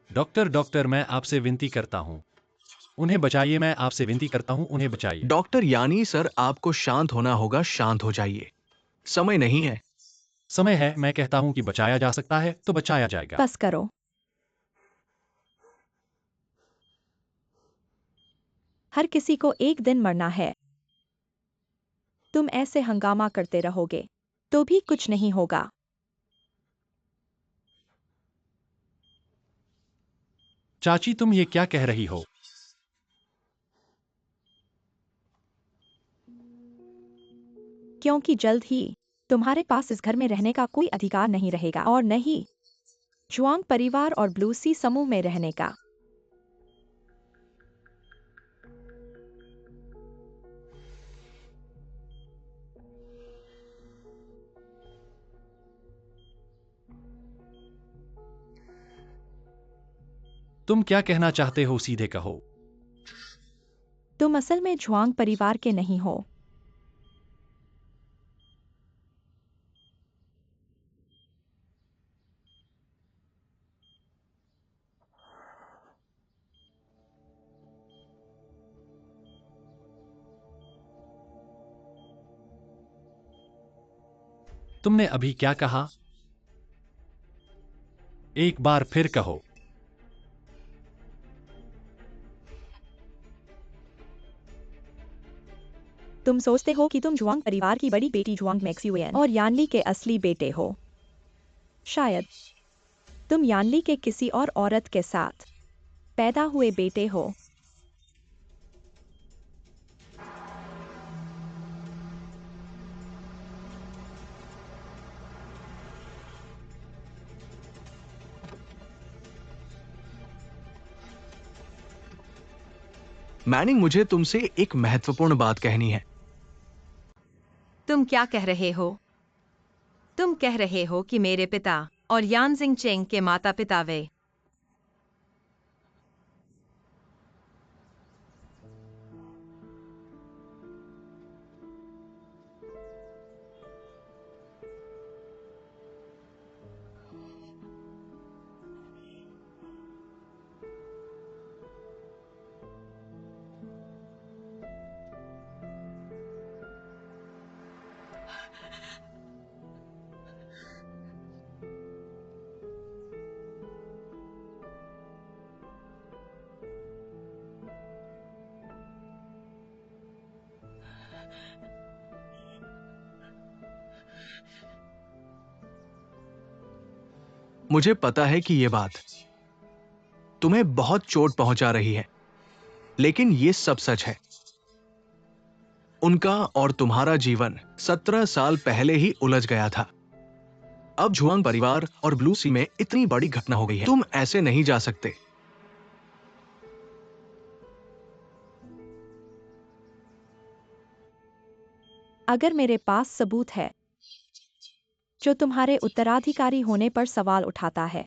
डॉक्टर, मैं आपसे विनती करता हूं, उन्हें बचाइए। मैं आपसे विनती करता हूं, उन्हें बचाइए। डॉक्टर यानी सर आपको शांत होना होगा। शांत हो जाइए। समय नहीं है। समय है। मैं कहता हूं कि बचाया जा सकता है तो बचाया जाएगा। बस करो। हर किसी को एक दिन मरना है। तुम ऐसे हंगामा करते रहोगे तो भी कुछ नहीं होगा। चाची, तुम ये क्या कह रही हो? क्योंकि जल्द ही तुम्हारे पास इस घर में रहने का कोई अधिकार नहीं रहेगा और न ही जुआंग परिवार और ब्लू सी समूह में रहने का। तुम क्या कहना चाहते हो? सीधे कहो। तुम असल में जुआंग परिवार के नहीं हो। तुमने अभी क्या कहा? एक बार फिर कहो। तुम सोचते हो कि तुम जुआंग परिवार की बड़ी बेटी जुआंग मैक्सियुएन और यानली के असली बेटे हो। शायद तुम यानली के किसी और औरत के साथ पैदा हुए बेटे हो। मैनिंग, मुझे तुमसे एक महत्वपूर्ण बात कहनी है। तुम क्या कह रहे हो? तुम कह रहे हो कि मेरे पिता और यान जिंग चेंग के माता पिता वे। मुझे पता है कि यह बात तुम्हें बहुत चोट पहुंचा रही है, लेकिन यह सब सच है। उनका और तुम्हारा जीवन 17 साल पहले ही उलझ गया था। अब जुआंग परिवार और ब्लू सी में इतनी बड़ी घटना हो गई है। तुम ऐसे नहीं जा सकते। अगर मेरे पास सबूत है जो तुम्हारे उत्तराधिकारी होने पर सवाल उठाता है,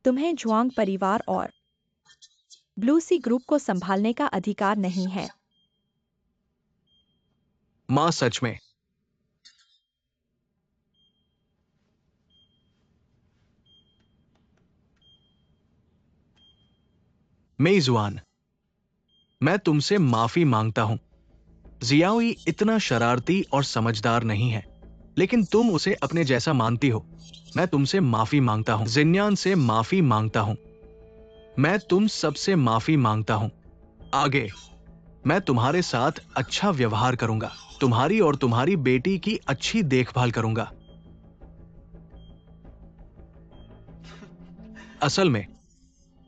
तुम्हें जुआंग परिवार और ब्लू सी ग्रुप को संभालने का अधिकार नहीं है। मां, सच में मेईजुआन, मैं तुमसे माफी मांगता हूं। जियाओई इतना शरारती और समझदार नहीं है, लेकिन तुम उसे अपने जैसा मानती हो। मैं तुमसे माफी मांगता हूं। जिन्यान से माफी मांगता हूं। मैं तुम सबसे माफी मांगता हूं। आगे मैं तुम्हारे साथ अच्छा व्यवहार करूंगा। तुम्हारी और तुम्हारी बेटी की अच्छी देखभाल करूंगा। असल में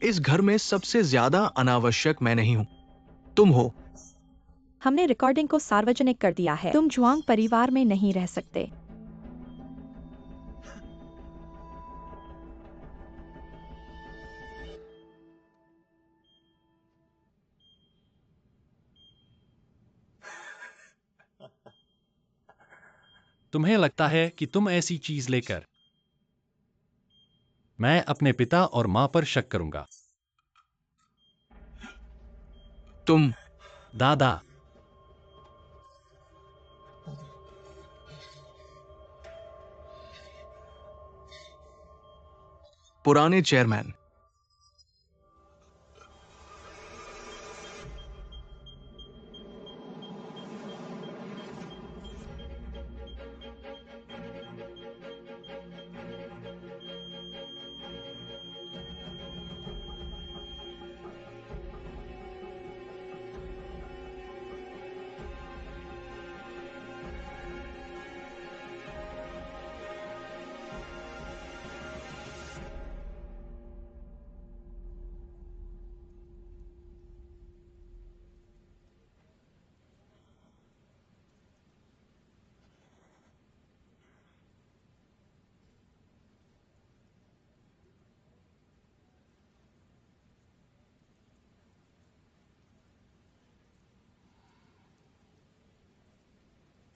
इस घर में सबसे ज्यादा अनावश्यक मैं नहीं हूं, तुम हो। हमने रिकॉर्डिंग को सार्वजनिक कर दिया है। तुम जुआंग परिवार में नहीं रह सकते। तुम्हें लगता है कि तुम ऐसी चीज लेकर मैं अपने पिता और मां पर शक करूंगा? तुम दादा, पुराने चेयरमैन।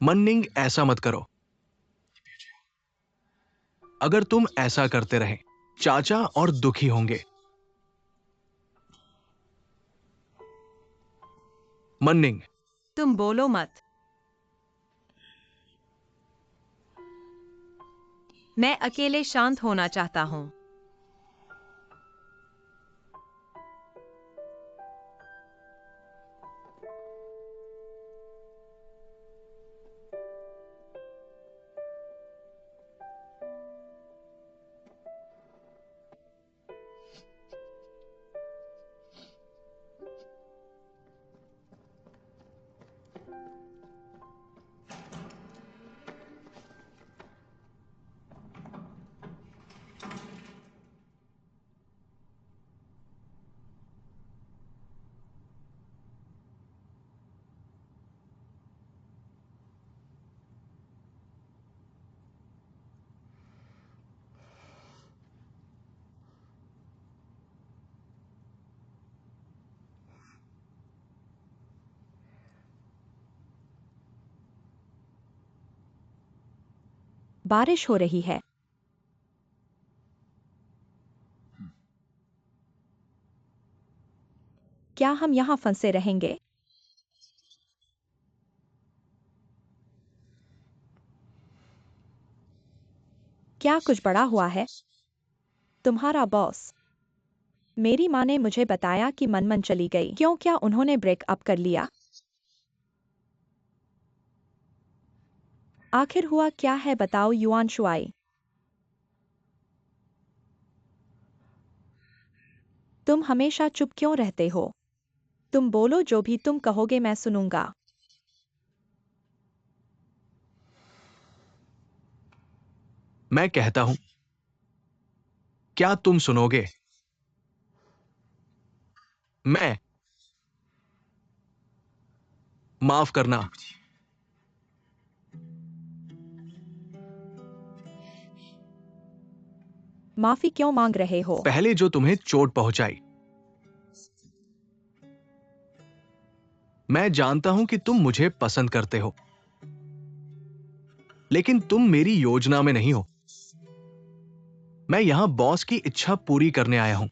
मन्निंग, ऐसा मत करो। अगर तुम ऐसा करते रहे, चाचा और दुखी होंगे। मन्निंग, तुम बोलो मत। मैं अकेले शांत होना चाहता हूँ। बारिश हो रही है। क्या हम यहाँ फंसे रहेंगे? क्या कुछ बड़ा हुआ है? तुम्हारा बॉस। मेरी माँ ने मुझे बताया कि मनमन चली गई। क्यों, क्या उन्होंने ब्रेक अप कर लिया? आखिर हुआ क्या है, बताओ युआन शुआई। तुम हमेशा चुप क्यों रहते हो? तुम बोलो, जो भी तुम कहोगे मैं सुनूंगा। मैं कहता हूं, क्या तुम सुनोगे? मैं माफ करना। माफी क्यों मांग रहे हो? पहले जो तुम्हें चोट पहुंचाई। मैं जानता हूं कि तुम मुझे पसंद करते हो, लेकिन तुम मेरी योजना में नहीं हो। मैं यहां बॉस की इच्छा पूरी करने आया हूं।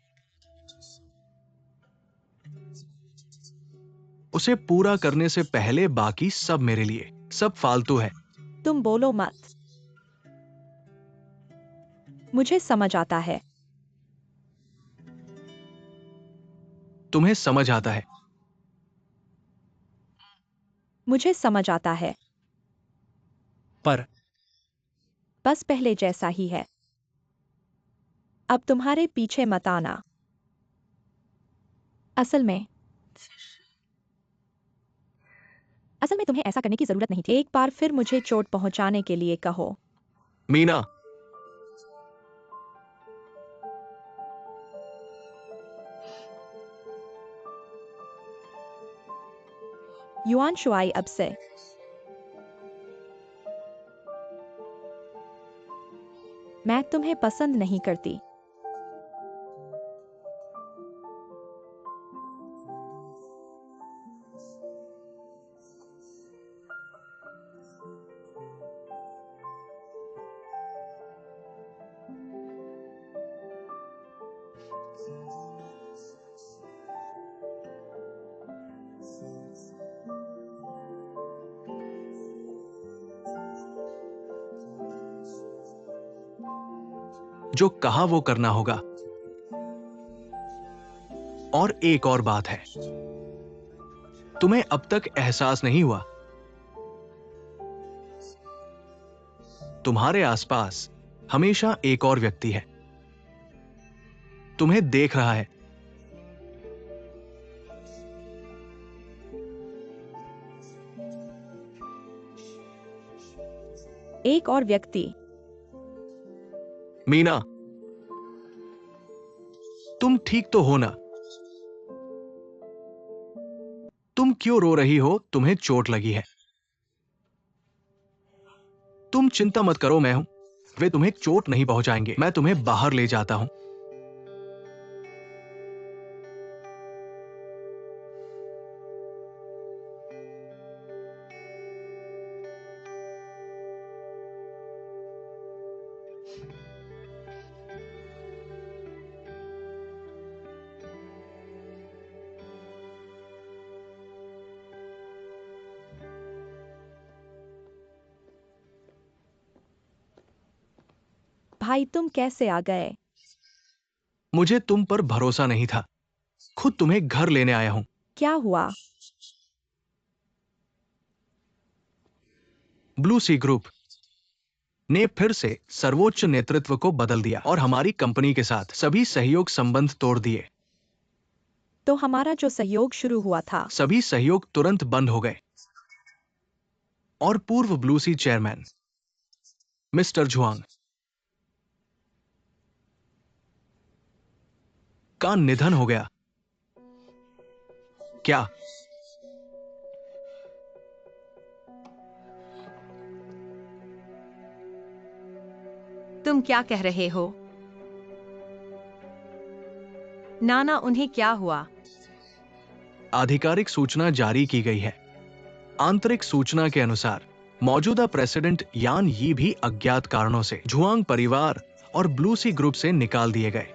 उसे पूरा करने से पहले बाकी सब मेरे लिए, सब फालतू है। तुम बोलो मत। मुझे समझ आता है। तुम्हें समझ आता है। मुझे समझ आता है। पर बस पहले जैसा ही है। अब तुम्हारे पीछे मत आना। असल में तुम्हें ऐसा करने की जरूरत नहीं थी। एक बार फिर मुझे चोट पहुंचाने के लिए कहो। मीना, युआन शुआई, अब से मैं तुम्हें पसंद नहीं करती। जो कहा वो करना होगा। और एक और बात है, तुम्हें अब तक एहसास नहीं हुआ, तुम्हारे आसपास हमेशा एक और व्यक्ति है, तुम्हें देख रहा है। एक और व्यक्ति? मीना, तुम ठीक तो हो ना? तुम क्यों रो रही हो? तुम्हें चोट लगी है। तुम चिंता मत करो, मैं हूं। वे तुम्हें चोट नहीं पहुंचाएंगे। मैं तुम्हें बाहर ले जाता हूं। भाई तुम कैसे आ गए? मुझे तुम पर भरोसा नहीं था। खुद तुम्हें घर लेने आया हूं। क्या हुआ? ब्लू सी ग्रुप ने फिर से सर्वोच्च नेतृत्व को बदल दिया और हमारी कंपनी के साथ सभी सहयोग संबंध तोड़ दिए। तो हमारा जो सहयोग शुरू हुआ था, सभी सहयोग तुरंत बंद हो गए और पूर्व Blue Sea chairman mister Zhuang का निधन हो गया। क्या तुम क्या कह रहे हो? नाना, उन्हें क्या हुआ? आधिकारिक सूचना जारी की गई है। आंतरिक सूचना के अनुसार मौजूदा प्रेसिडेंट यान यी भी अज्ञात कारणों से झुआंग परिवार और ब्लू सी ग्रुप से निकाल दिए गए।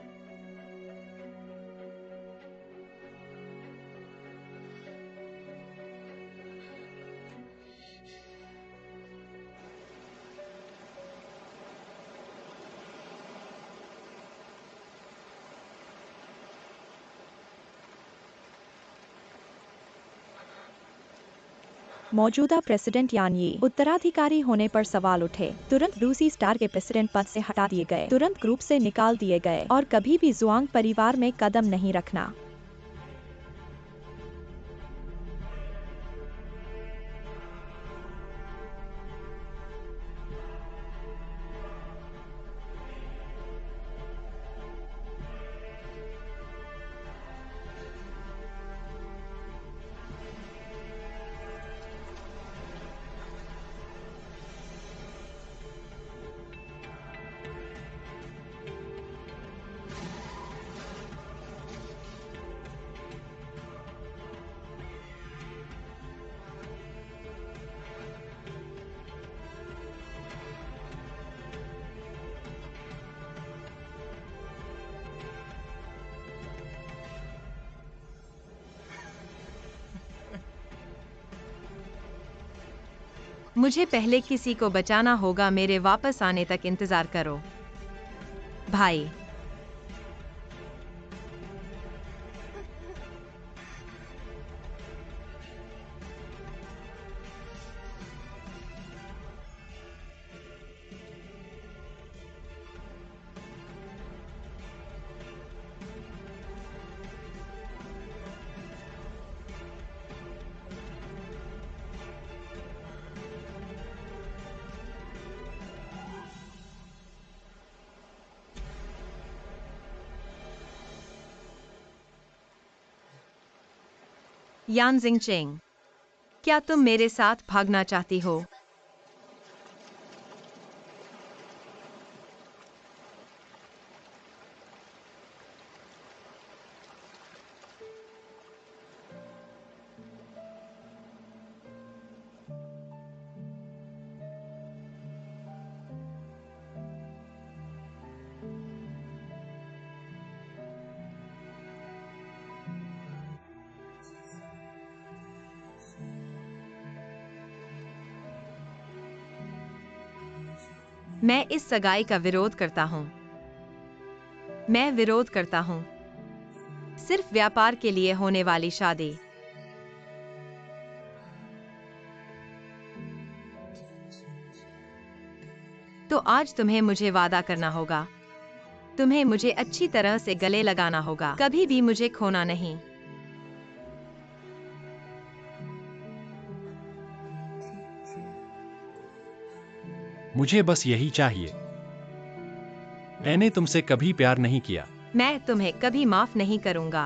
मौजूदा प्रेसिडेंट यान यी उत्तराधिकारी होने पर सवाल उठे। तुरंत रूसी स्टार के प्रेसिडेंट पद से हटा दिए गए, तुरंत ग्रुप से निकाल दिए गए और कभी भी जुआंग परिवार में कदम नहीं रखना। मुझे पहले किसी को बचाना होगा। मेरे वापस आने तक इंतजार करो, भाई। यान जिंगचेंग, क्या तुम मेरे साथ भागना चाहती हो? मैं इस सगाई का विरोध करता हूं। मैं विरोध करता हूं। सिर्फ व्यापार के लिए होने वाली शादी। तो आज तुम्हें मुझे वादा करना होगा। तुम्हें मुझे अच्छी तरह से गले लगाना होगा। कभी भी मुझे खोना नहीं। मुझे बस यही चाहिए। मैंने तुमसे कभी प्यार नहीं किया। मैं तुम्हें कभी माफ नहीं करूंगा।